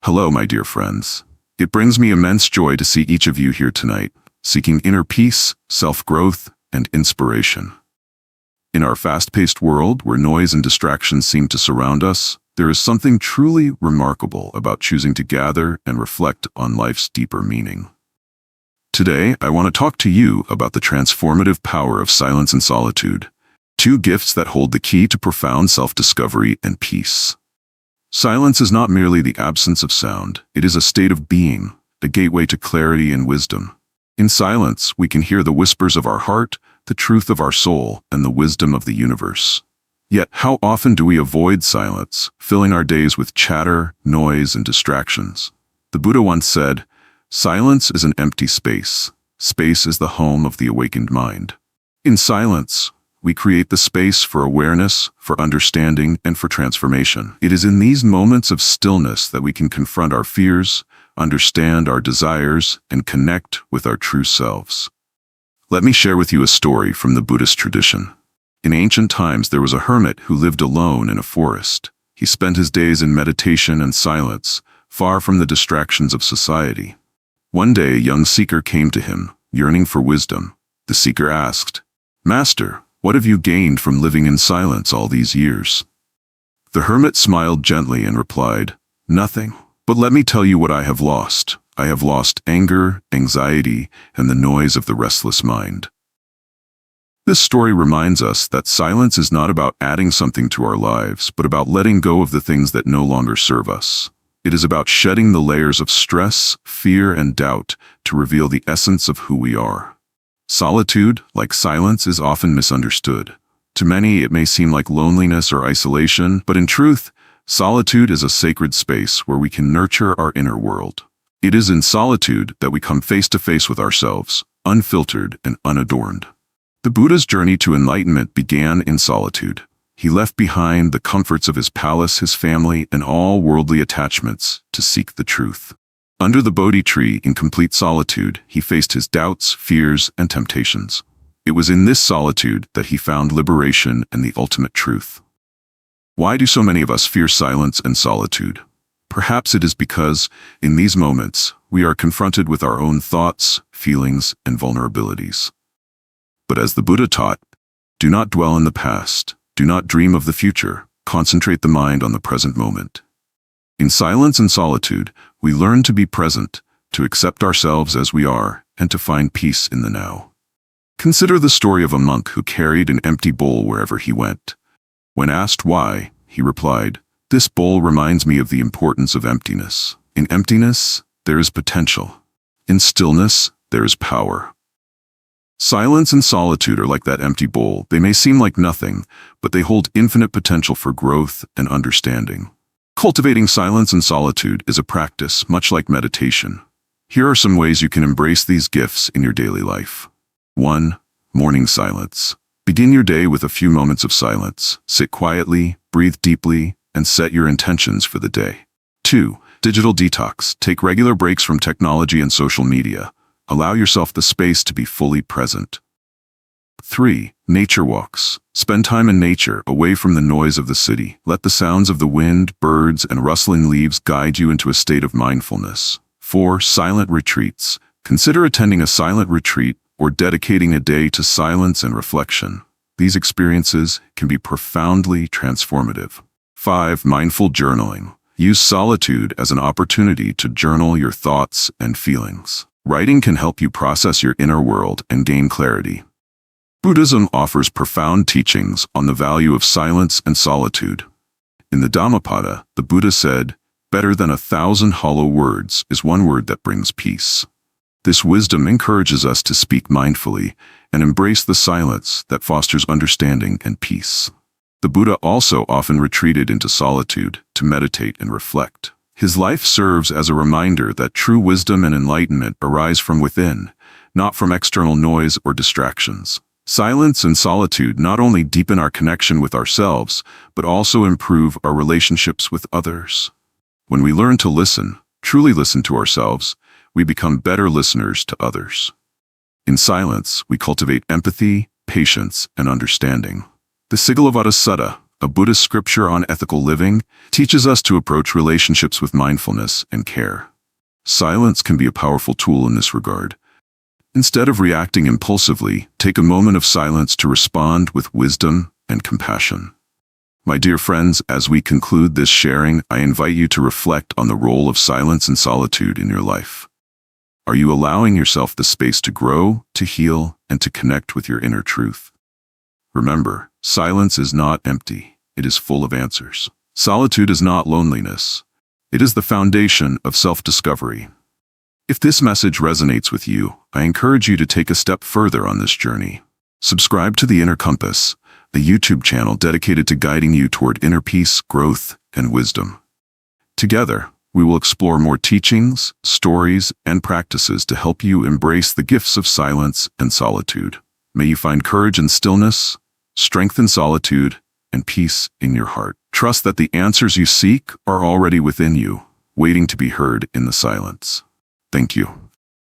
Hello, my dear friends. It brings me immense joy to see each of you here tonight, seeking inner peace, self-growth, and inspiration. In our fast-paced world, where noise and distractions seem to surround us, there is something truly remarkable about choosing to gather and reflect on life's deeper meaning. Today, I want to talk to you about the transformative power of silence and solitude, two gifts that hold the key to profound self-discovery and peace. Silence is not merely the absence of sound, it is a state of being, a gateway to clarity and wisdom. In silence, we can hear the whispers of our heart, the truth of our soul, and the wisdom of the universe. Yet, how often do we avoid silence, filling our days with chatter, noise, and distractions? The Buddha once said, "Silence is an empty space. Space is the home of the awakened mind." In silence, we create the space for awareness, for understanding, and for transformation. It is in these moments of stillness that we can confront our fears, understand our desires, and connect with our true selves. Let me share with you a story from the Buddhist tradition. In ancient times, there was a hermit who lived alone in a forest. He spent his days in meditation and silence, far from the distractions of society. One day, a young seeker came to him, yearning for wisdom. The seeker asked, "Master, what have you gained from living in silence all these years?" The hermit smiled gently and replied, "Nothing. But let me tell you what I have lost. I have lost anger, anxiety, and the noise of the restless mind." This story reminds us that silence is not about adding something to our lives, but about letting go of the things that no longer serve us. It is about shedding the layers of stress, fear, and doubt to reveal the essence of who we are. Solitude, like silence, is often misunderstood. To many, it may seem like loneliness or isolation, but in truth, solitude is a sacred space where we can nurture our inner world. It is in solitude that we come face to face with ourselves, unfiltered and unadorned. The Buddha's journey to enlightenment began in solitude. He left behind the comforts of his palace, his family, and all worldly attachments to seek the truth. Under the Bodhi tree, in complete solitude, he faced his doubts, fears, and temptations. It was in this solitude that he found liberation and the ultimate truth. Why do so many of us fear silence and solitude? Perhaps it is because, in these moments, we are confronted with our own thoughts, feelings, and vulnerabilities. But as the Buddha taught, do not dwell in the past, do not dream of the future, concentrate the mind on the present moment. In silence and solitude, we learn to be present, to accept ourselves as we are, and to find peace in the now. Consider the story of a monk who carried an empty bowl wherever he went. When asked why, he replied, "This bowl reminds me of the importance of emptiness. In emptiness, there is potential. In stillness, there is power." Silence and solitude are like that empty bowl. They may seem like nothing, but they hold infinite potential for growth and understanding. Cultivating silence and solitude is a practice much like meditation. Here are some ways you can embrace these gifts in your daily life. 1. Morning silence. Begin your day with a few moments of silence. Sit quietly, breathe deeply, and set your intentions for the day. 2. Digital detox. Take regular breaks from technology and social media. Allow yourself the space to be fully present. 3. Nature walks. Spend time in nature, away from the noise of the city. Let the sounds of the wind, birds, and rustling leaves guide you into a state of mindfulness. 4. Silent retreats. Consider attending a silent retreat or dedicating a day to silence and reflection. These experiences can be profoundly transformative. 5. Mindful journaling. Use solitude as an opportunity to journal your thoughts and feelings. Writing can help you process your inner world and gain clarity. Buddhism offers profound teachings on the value of silence and solitude. In the Dhammapada, the Buddha said, "Better than 1,000 hollow words is one word that brings peace." This wisdom encourages us to speak mindfully and embrace the silence that fosters understanding and peace. The Buddha also often retreated into solitude to meditate and reflect. His life serves as a reminder that true wisdom and enlightenment arise from within, not from external noise or distractions. Silence and solitude not only deepen our connection with ourselves, but also improve our relationships with others. When we learn to listen, truly listen to ourselves, we become better listeners to others. In silence, we cultivate empathy, patience, and understanding. The Sigalavatta Sutta, a Buddhist scripture on ethical living, teaches us to approach relationships with mindfulness and care. Silence can be a powerful tool in this regard. Instead of reacting impulsively, take a moment of silence to respond with wisdom and compassion. My dear friends, as we conclude this sharing, I invite you to reflect on the role of silence and solitude in your life. Are you allowing yourself the space to grow, to heal, and to connect with your inner truth? Remember, silence is not empty. It is full of answers. Solitude is not loneliness. It is the foundation of self-discovery. If this message resonates with you, I encourage you to take a step further on this journey. Subscribe to The Inner Compass, a YouTube channel dedicated to guiding you toward inner peace, growth, and wisdom. Together, we will explore more teachings, stories, and practices to help you embrace the gifts of silence and solitude. May you find courage in stillness, strength in solitude, and peace in your heart. Trust that the answers you seek are already within you, waiting to be heard in the silence. Thank you.